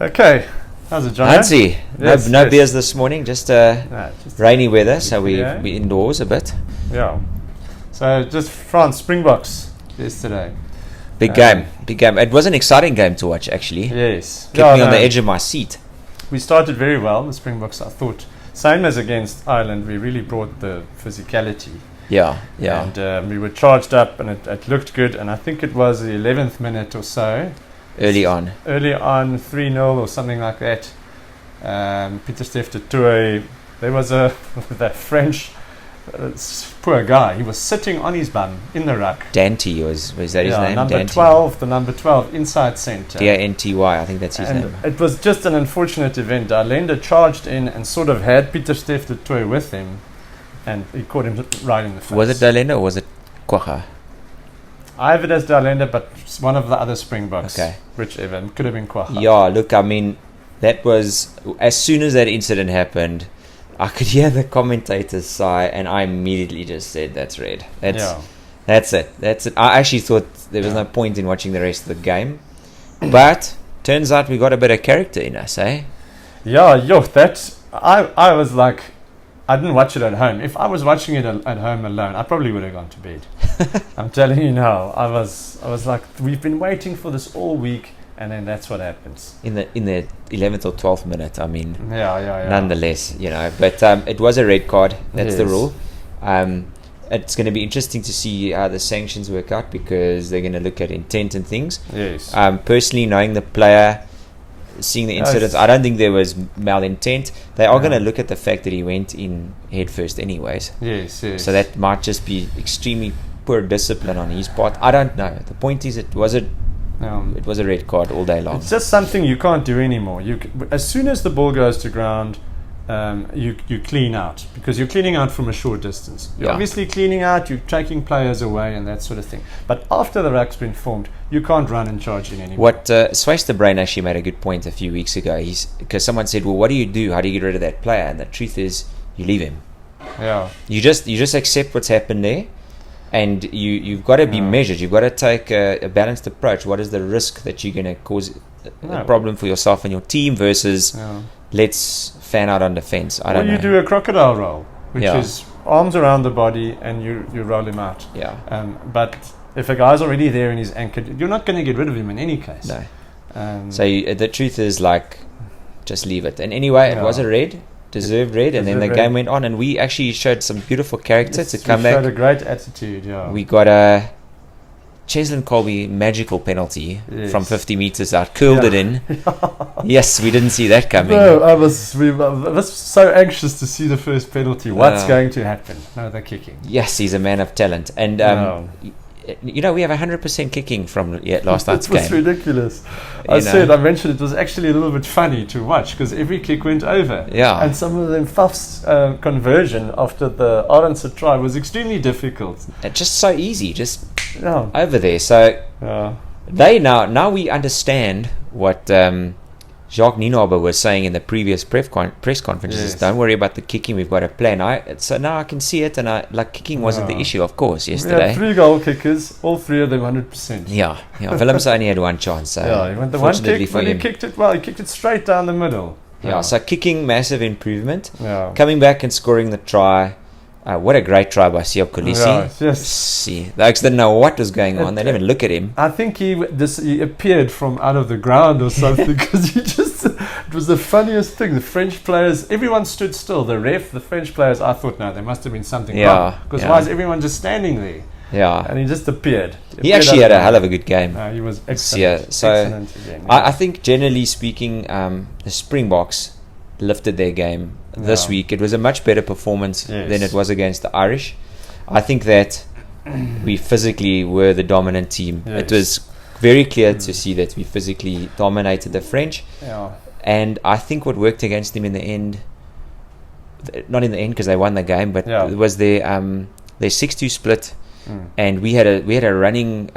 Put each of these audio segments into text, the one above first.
Okay, how's it, John? Nancy, no beers this morning, just rainy weather, so we indoors a bit. Yeah. So just France Springboks yesterday. Big game. It was an exciting game to watch, actually. Yes. Kept me on the edge of my seat. We started very well, the Springboks. I thought, same as against Ireland, we really brought the physicality. Yeah. And we were charged up, and it looked good. And I think it was the 11th minute or so. Early on, 3-0 or something like that. Pieter-Steph du Toit. There was that French poor guy. He was sitting on his bum in the ruck. Dante was that his name? Number Dante. 12, the number 12 inside centre. Danty, I think that's his name. It was just an unfortunate event. Darlenda charged in and sort of had Pieter-Steph du Toit with him, and he caught him right in the face. Was it Darlenda or was it Kwacha? I have it as Darlenda, but one of the other Springboks. Okay. Whichever. It could have been Kwacha. Yeah, look, I mean, that was, as soon as that incident happened, I could hear the commentators sigh, and I immediately just said, that's red. That's it. I actually thought there was no point in watching the rest of the game. But, turns out we got a bit of character in us, eh? Yeah, I was like, I didn't watch it at home. If I was watching it at home alone, I probably would have gone to bed. I'm telling you now. I was like, we've been waiting for this all week, and then that's what happens. In the 11th or 12th minute, I mean. Yeah. Nonetheless, but it was a red card. That's the rule. It's going to be interesting to see how the sanctions work out, because they're going to look at intent and things. Yes. Personally, knowing the player, seeing the incidents, I don't think there was malintent. They are going to look at the fact that he went in head first anyways. Yes. So that might just be extremely poor discipline on his part. I don't know. The point is, it was a red card all day long. It's just something you can't do anymore. As soon as the ball goes to ground, you clean out, because you're cleaning out from a short distance. You're obviously cleaning out, you're taking players away and that sort of thing. But after the ruck's been formed, you can't run and charge in anymore. What Swash the Brain actually made a good point a few weeks ago. Because someone said, well, what do you do? How do you get rid of that player? And the truth is, you leave him. Yeah. You just accept what's happened there, and you've got to be measured. You've got to take a balanced approach. What is the risk that you're going to cause a problem for yourself and your team versus let's fan out on defense? I don't know. You do a crocodile roll, which is arms around the body and you roll him out. Yeah. But if a guy's already there and he's anchored, you're not going to get rid of him in any case. No. So the truth is, like, just leave it. And anyway, it was a red. Deserved red, and then the game went on, and we actually showed some beautiful character to come back. We showed a great attitude, We got a Cheslin Colby magical penalty from 50 meters out, curled it in. Yes, we didn't see that coming. No, I was so anxious to see the first penalty. What's going to happen? No, they're kicking. Yes, he's a man of talent, and we have 100% kicking from last night's game. It was ridiculous. I mentioned it was actually a little bit funny to watch, because every kick went over. Yeah. And some of them Faf's conversion after the Arendse try was extremely difficult. Just so easy, just over there. So they now we understand what Jacques Nienaber was saying in the previous press conferences. Don't worry about the kicking, we've got a plan. So now I can see it, and kicking wasn't the issue, of course, yesterday. We had 3 goal kickers, all 3 of them 100%. Yeah. Willems only had one chance. So he went the one kick, when he kicked it well. He kicked it straight down the middle. So kicking, massive improvement. Yeah. Coming back and scoring the try. What a great try by Siop Kolisi. Yes. The Oaks didn't know what was going on. They didn't even look at him. I think he appeared from out of the ground or something, because it was the funniest thing. The French players, everyone stood still. The ref, the French players, I thought, no, there must have been something wrong. Because why is everyone just standing there? Yeah. And he just appeared. He actually had a hell of a good game. He was excellent. So excellent again. I think, generally speaking, the Springboks lifted their game this week. It was a much better performance than it was against the Irish. I think that we physically were the dominant team. It was very clear to see that we physically dominated the French. And I think what worked against them in the end, not in the end because they won the game, but it was their 6-2 split. And we had a running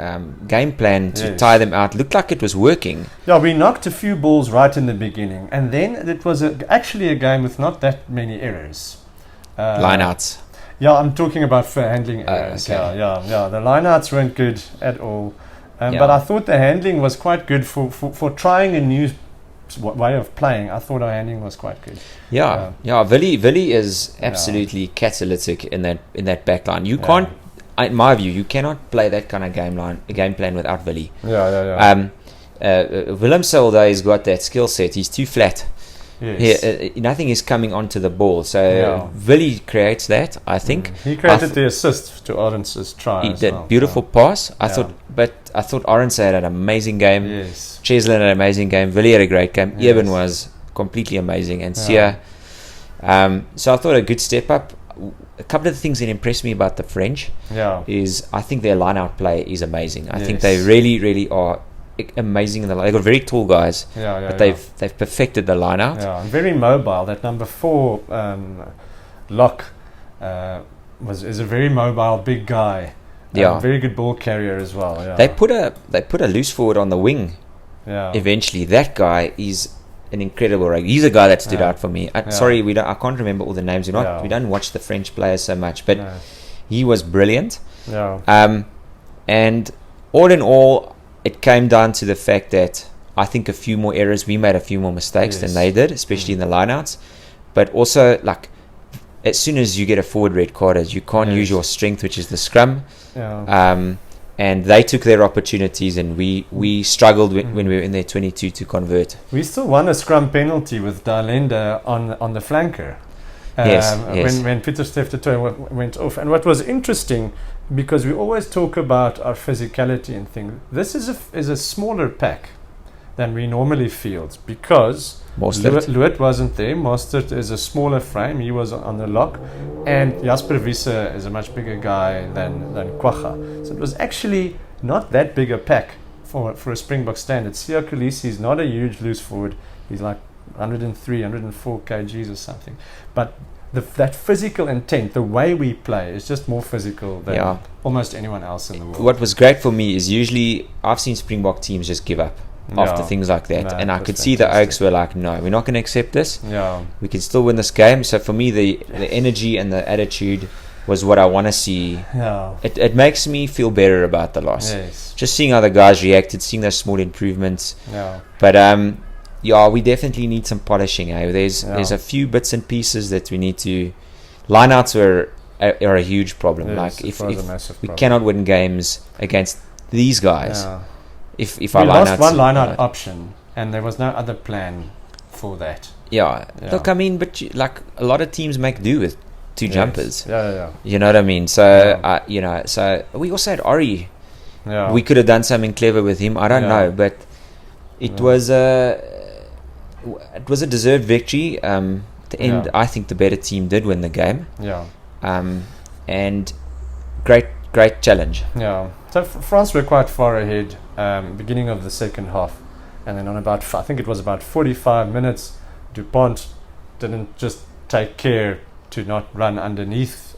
game plan to tie them out. Looked like it was working. Yeah, we knocked a few balls right in the beginning, and then it was actually a game with not that many errors. Lineouts. Yeah, I'm talking about fair handling errors. Okay. Yeah. The lineouts weren't good at all, but I thought the handling was quite good for trying a new way of playing, I thought our handling was quite good. Yeah. Willie is absolutely catalytic in that back line. You can't, in my view, you cannot play that kind of game plan without Willie. Willem Solday has got that skill set. He's too flat. Yes. Nothing is coming onto the ball. So Willie creates that, I think. He created the assist to Arendse's try. He did beautiful pass. I thought Arendse had an amazing game. Yes. Cheslin had an amazing game. Willie had a great game. Eben was completely amazing. And Sia. So I thought a good step up. A couple of the things that impressed me about the French is I think their line-out play is amazing. I think they really, really are amazing in the line. They've got very tall guys, but they've perfected the line-out. Yeah, and very mobile. That number 4 lock is a very mobile, big guy. Very good ball carrier as well. Yeah. They put a loose forward on the wing. Yeah. Eventually, that guy is an incredible rugby. He's a guy that stood out for me. Sorry, I can't remember all the names. We don't watch the French players so much, but he was brilliant. Yeah. And all in all, it came down to the fact that I think we made a few more mistakes than they did, especially in the lineouts. But also, like, as soon as you get a forward red card, you can't use your strength, which is the scrum. Yeah. And they took their opportunities, and we struggled when we were in their 22 to convert. We still won a scrum penalty with Dalenda on the flanker. When Pieter Stef de Tooy went off. And what was interesting, because we always talk about our physicality and things, this is a smaller pack than we normally field, because Luit wasn't there. Mostert is a smaller frame. He was on the lock, and Jasper Wiese is a much bigger guy than Kwacha. So it was actually not that big a pack for a Springbok standard. Sia Kolisi is not a huge loose forward. He's like 103, 104 kgs or something. But that physical intent, the way we play, is just more physical than almost anyone else in the world. What was great for me is usually I've seen Springbok teams just give up after things like that, and I could see the Oaks were like, no, we're not going to accept this. We can still win this game. So for me, the energy and the attitude was what I want to see. It makes me feel better about the loss. Just seeing how the guys reacted, seeing those small improvements. But we definitely need some polishing. There's a few bits and pieces that we need to. Lineouts are a huge problem. Like if we cannot win games against these guys. If we lost one line-out option, and there was no other plan for that. Look, I mean, but like a lot of teams make do with two jumpers. You know what I mean? So so we also had Ori. We could have done something clever with him. I don't know, but it was a deserved victory. At the end, I think the better team did win the game. And great challenge. So France were quite far ahead beginning of the second half, and then on I think it was about 45 minutes, Dupont didn't just take care to not run underneath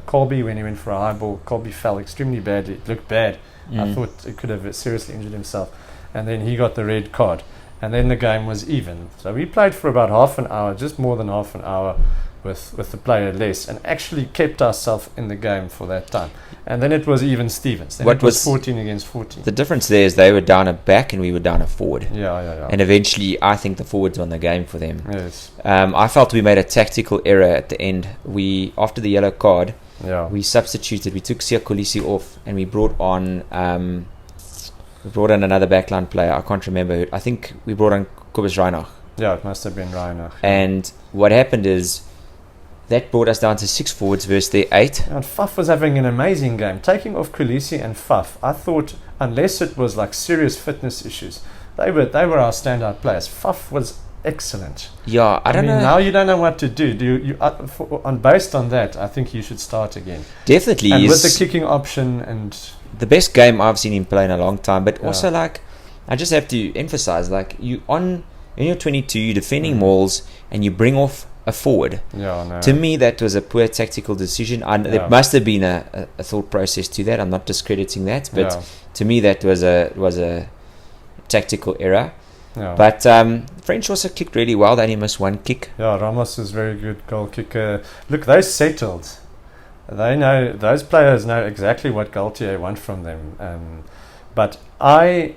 Colby when he went for a high ball. Colby fell extremely badly. It looked bad. I thought it could have seriously injured himself, and then he got the red card, and then the game was even. So we played for about half an hour, just more than half an hour, with the player less, and actually kept ourselves in the game for that time. And then it was even Stevens. Then it was 14 against 14. The difference there is they were down a back and we were down a forward. And eventually, I think the forwards won the game for them. I felt we made a tactical error at the end. After the yellow card, we substituted. We took Sia Kolisi off, and we brought on another backline player. I can't remember who. I think we brought on Kobus Reinach. It must have been Reinach. And what happened is, that brought us down to 6 forwards versus their 8. And Faf was having an amazing game. Taking off Kolisi and Faf, I thought, unless it was like serious fitness issues, they were our standout players. Faf was excellent. I don't know. Now you don't know what to do. Based on that, I think you should start again. Definitely. And with the kicking option, and the best game I've seen him play in a long time. But also, like, I just have to emphasize, like, in your 22, you're defending mauls, and you bring off a forward. To me, that was a poor tactical decision. There must have been a thought process to that. I'm not discrediting that, but to me, that was a tactical error. But French also kicked really well. They only missed one kick. Ramos is very good goal kicker. Look, they settled. They know, those players know exactly what Galtier wants from them. But I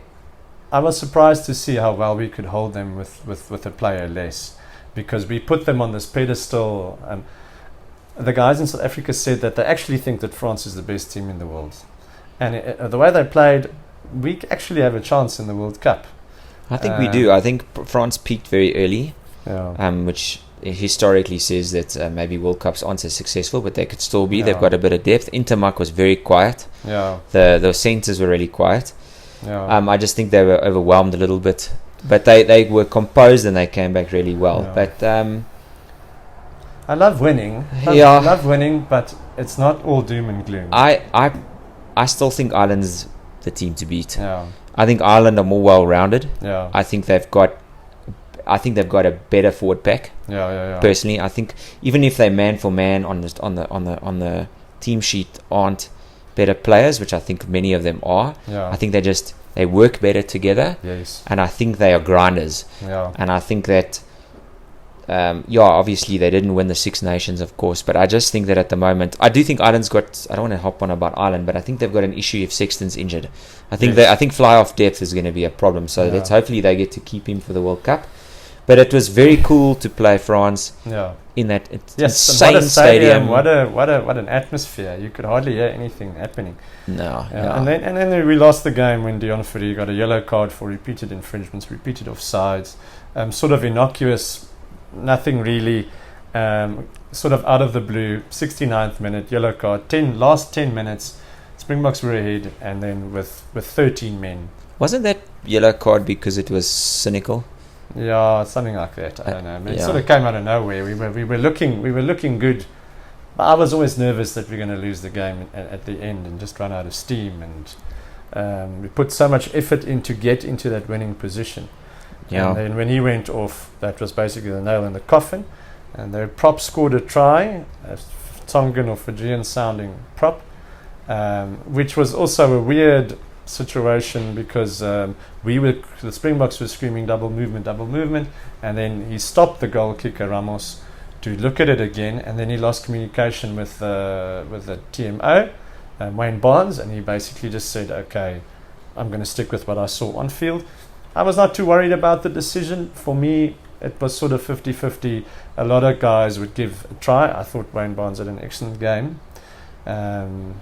I was surprised to see how well we could hold them with a player less, because we put them on this pedestal. The guys in South Africa said that they actually think that France is the best team in the world. And the way they played, we actually have a chance in the World Cup. I think we do. I think France peaked very early, yeah. Which historically says that maybe World Cups aren't as successful, but they could still be. Yeah. They've got a bit of depth. Intermark was very quiet. Yeah. The centres were really quiet. Yeah. I just think they were overwhelmed a little bit. But they were composed and they came back really well. Yeah. But I love winning. Yeah. I love winning, but it's not all doom and gloom. I still think Ireland's the team to beat. Yeah. I think Ireland are more well-rounded. Yeah. I think they've got a better forward pack. Yeah. Personally, I think even if they man for man on the team sheet aren't better players, which I think many of them are. Yeah. I think they work better together. Yes. And I think they are grinders. Yeah. And I think that obviously they didn't win the Six Nations, of course, but I just think that at the moment, I do think Ireland's got, I don't want to hop on about Ireland, but I think they've got an issue if Sexton's injured. I think fly-off depth is going to be a problem, so let's hopefully they get to keep him for the World Cup. But it was very cool to play France in that insane stadium. What an atmosphere. You could hardly hear anything happening. No. And then we lost the game when Dion Fourie got a yellow card for repeated infringements, repeated offsides, sort of innocuous. Nothing really, sort of out of the blue. 69th minute, yellow card. Last 10 minutes, Springboks were ahead, and then with 13 men. Wasn't that yellow card because it was cynical? Yeah, something like that. I don't know. I mean, it sort of came out of nowhere. We were looking good. But I was always nervous that we're going to lose the game at the end and just run out of steam. And we put so much effort in to get into that winning position. Yeah. And then when he went off, that was basically the nail in the coffin. And their prop scored a try, a Tongan or Fijian sounding prop, which was also a weird situation because the Springboks were screaming double movement, and then he stopped the goal kicker Ramos to look at it again, and then he lost communication with the TMO, Wayne Barnes, and he basically just said, okay, I'm going to stick with what I saw on field. I was not too worried about the decision. For me, it was sort of 50-50. A lot of guys would give a try. I thought Wayne Barnes had an excellent game. Also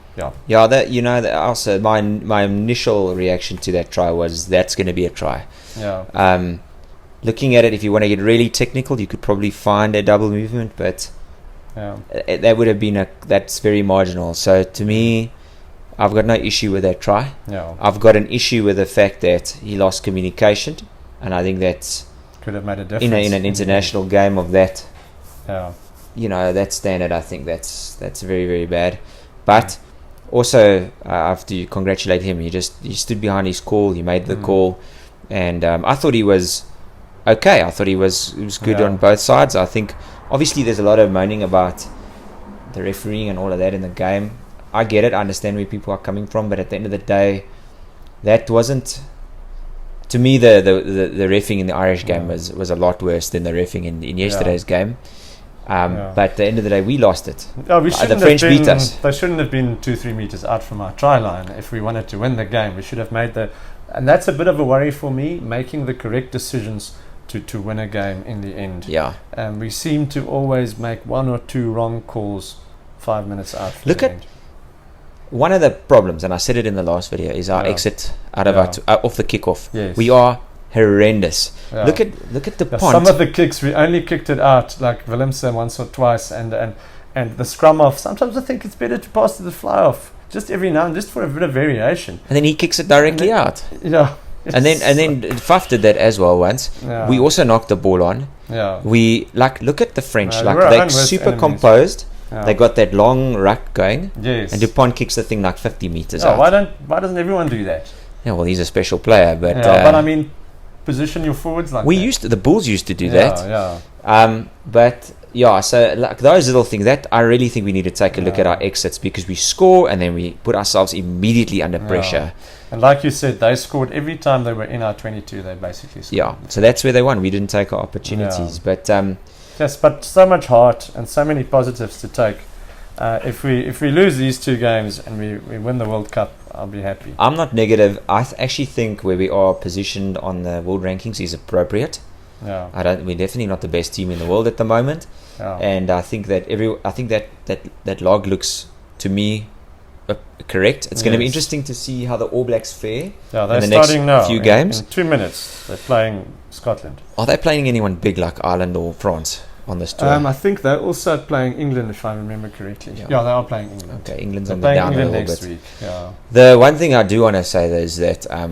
my initial reaction to that try was that's going to be a try. Yeah. Looking at it, if you want to get really technical, you could probably find a double movement, but that would have been that's very marginal. So to me, I've got no issue with that try. Yeah. I've got an issue with the fact that he lost communication, and I think that could have made a difference in an international game of that. Yeah. That standard. I think that's very, very bad. But also, I have to congratulate him. He stood behind his call. He made the call, and I thought he was okay. I thought he was good on both sides. I think obviously there's a lot of moaning about the refereeing and all of that in the game. I get it. I understand where people are coming from, but at the end of the day, that wasn't. To me, the reffing in the Irish game was a lot worse than the reffing in yesterday's game. But at the end of the day, we lost it. The French beat us. They shouldn't have been 2-3 meters out from our try line. If we wanted to win the game, we should have made and that's a bit of a worry for me, making the correct decisions to win a game in the end. Yeah. We seem to always make one or two wrong calls 5 minutes out from Look the at end. One of the problems, and I said it in the last video, is our exit out of off the kickoff. Yes. We are horrendous. Yeah. Look at the pont. Some of the kicks we only kicked it out, like Willemse once or twice, and the scrum off. Sometimes I think it's better to pass to the fly off, just every now and just for a bit of variation. And then he kicks it directly out. Yeah. And then Faf did that as well once. Yeah. We also knocked the ball on. Yeah. We look at the French, they're they're super enemies. composed. Yeah. They got that long ruck going. Yes. And Dupont kicks the thing like 50 meters out. Why doesn't everyone do that? Yeah, well, he's a special player, but but I mean, position your forwards like that. The Bulls used to do that. Yeah. But so like those little things that I really think we need to take a look at our exits, because we score and then we put ourselves immediately under pressure. And like you said, they scored every time they were in our 22. They basically scored. Yeah, so that's where they won. We didn't take our opportunities, but yes, but so much heart and so many positives to take. if we lose these 2 games and we win the World Cup, I'll be happy. I'm not negative. I actually think where we are positioned on the world rankings is appropriate. Yeah. We're definitely not the best team in the world at the moment. Yeah. And I think that that log looks to me correct. It's going to be interesting to see how the All Blacks fare they're in the starting now, few games. In 2 minutes, they're playing Scotland. Are they playing anyone big like Ireland or France on this tour? I think they're also playing England, if I remember correctly. Yeah, they are playing England. Okay, England's they're on the down a England little next bit. week. Yeah. The one thing I do want to say though is that I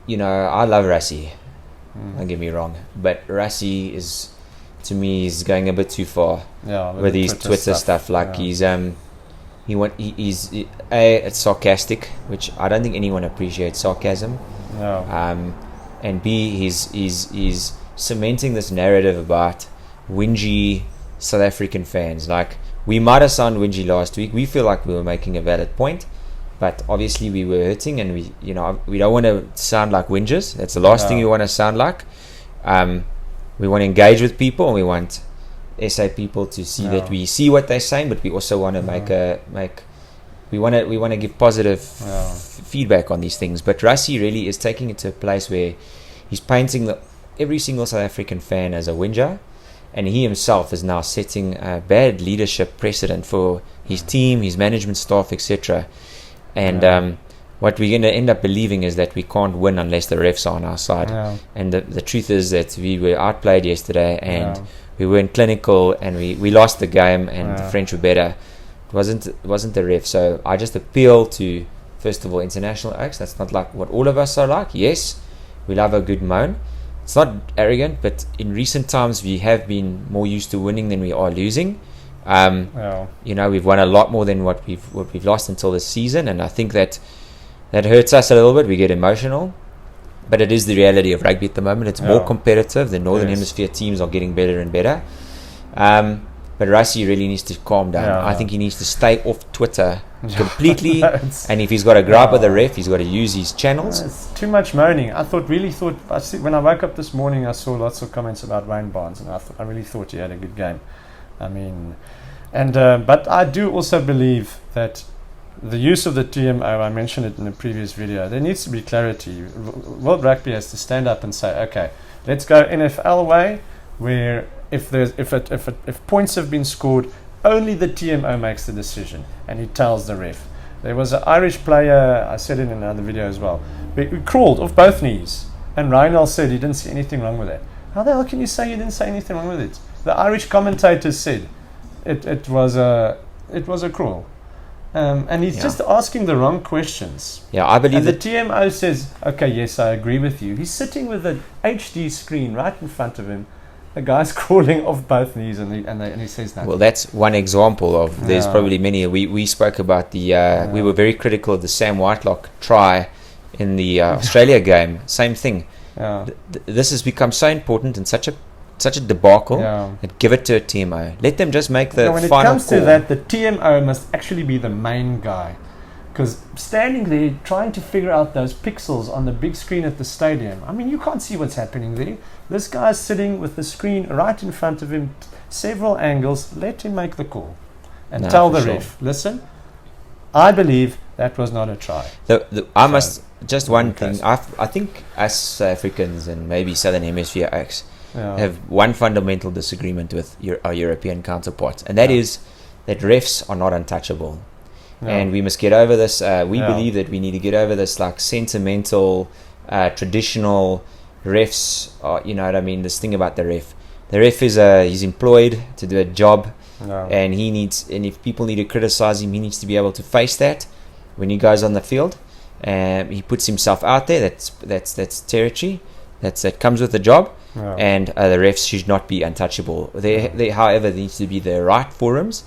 love Rassie. Don't get me wrong, but Rassie is, to me, is going a bit too far with his Twitter stuff. Like he's it's sarcastic, which I don't think anyone appreciates sarcasm. No. And B, he's cementing this narrative about whingy South African fans. Like, we might have sounded whingy last week. We feel like we were making a valid point, but obviously we were hurting, and we don't want to sound like whingers. That's the last thing we want to sound like. We want to engage with people, and we want SA people to see that we see what they're saying, but we also want to we want to give positive feedback on these things. But Rassie really is taking it to a place where he's painting every single South African fan as a whinger, and he himself is now setting a bad leadership precedent for his team, his management staff, etc. And what we're going to end up believing is that we can't win unless the refs are on our side. And the truth is that we were outplayed yesterday, and we weren't clinical, and we lost the game, and the French were better. It wasn't the ref. So I just appeal to, first of all, international acts. That's not like what all of us are like. Yes, we love a good moan. It's not arrogant, but in recent times we have been more used to winning than we are losing. We've won a lot more than what we've lost until this season, and I think that hurts us a little bit. We get emotional, but it is the reality of rugby at the moment. It's more competitive. The Northern Hemisphere teams are getting better and better. But Rassie really needs to calm down. I think he needs to stay off Twitter completely. And if he's got a gripe with the ref, he's got to use his channels. It's too much moaning. When I woke up this morning, I saw lots of comments about Wayne Barnes, and I really thought he had a good game. I mean, but I do also believe that the use of the TMO, I mentioned it in the previous video, there needs to be clarity. World Rugby has to stand up and say, okay, let's go NFL way, where if points have been scored, only the TMO makes the decision, and he tells the ref. There was an Irish player, I said it in another video as well, who crawled off both knees, and Reinald said he didn't see anything wrong with that. How the hell can you say you didn't say anything wrong with it? The Irish commentators said it was a crawl. And he's just asking the wrong questions. Yeah, I believe that the TMO says, okay, yes, I agree with you. He's sitting with an HD screen right in front of him. The guy's crawling off both knees, and he says nothing. Well, that's one example of. There's probably many. We spoke about the. We were very critical of the Sam Whitelock try in the Australia game. Same thing. This has become so important and such a debacle. That give it to a TMO. Let them just make the final call. When it comes to that, the TMO must actually be the main guy, because standing there trying to figure out those pixels on the big screen at the stadium, I mean, you can't see what's happening there. This guy's sitting with the screen right in front of him, several angles. Let him make the call and tell the ref, listen, I believe that was not a try. One thing. I think us South Africans and maybe Southern Hemisphere acts have one fundamental disagreement with our European counterparts, and that is that refs are not untouchable. And we must get over this. We believe that we need to get over this like sentimental, traditional refs. You know what I mean? This thing about the ref. The ref is he's employed to do a job, and if people need to criticize him, he needs to be able to face that when he goes on the field. He puts himself out there. That's territory. That comes with the job. And the refs should not be untouchable. However, there needs to be the right forums,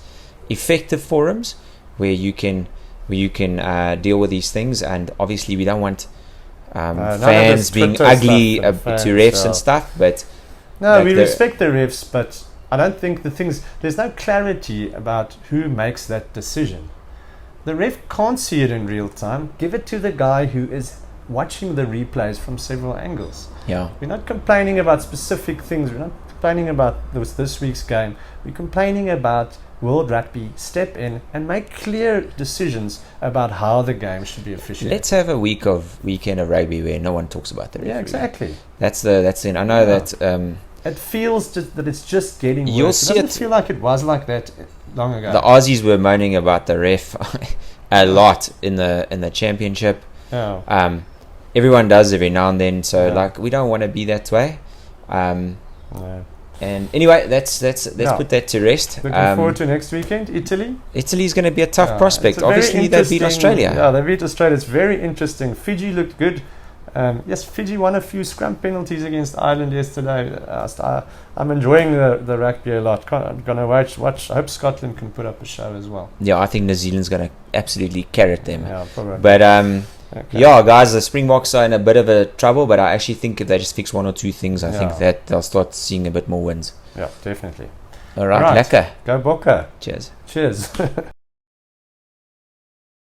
effective forums, where you can deal with these things. And obviously we don't want fans being ugly to refs and stuff, but we respect the refs, but I don't think there's no clarity about who makes that decision. The ref can't see it in real time. Give it to the guy who is watching the replays from several angles. We're not complaining about specific things. We're not complaining about this week's game. We're complaining about World Rugby step in and make clear decisions about how the game should be officiated. Let's have a weekend of rugby where no one talks about the referee. Yeah, exactly. That's it. I know that. It feels that it's just getting worse. You'll see it doesn't feel like it was like that long ago. The Aussies were moaning about the ref a lot in the championship. Yeah. Everyone does every now and then. So we don't want to be that way. No. And anyway, let's put that to rest. Looking forward to next weekend, Italy. Italy's going to be a tough prospect. Obviously, they beat Australia. Yeah, they beat Australia. It's very interesting. Fiji looked good. Yes, Fiji won a few scrum penalties against Ireland yesterday. I'm enjoying the rugby a lot. I'm going to watch. I hope Scotland can put up a show as well. Yeah, I think New Zealand's going to absolutely carrot them. Yeah, probably. But yeah, guys, the Springboks are in a bit of a trouble, but I actually think if they just fix one or two things, I think that they'll start seeing a bit more wins. Yeah, definitely. All right, lekker. Go Bokke. Cheers. Cheers.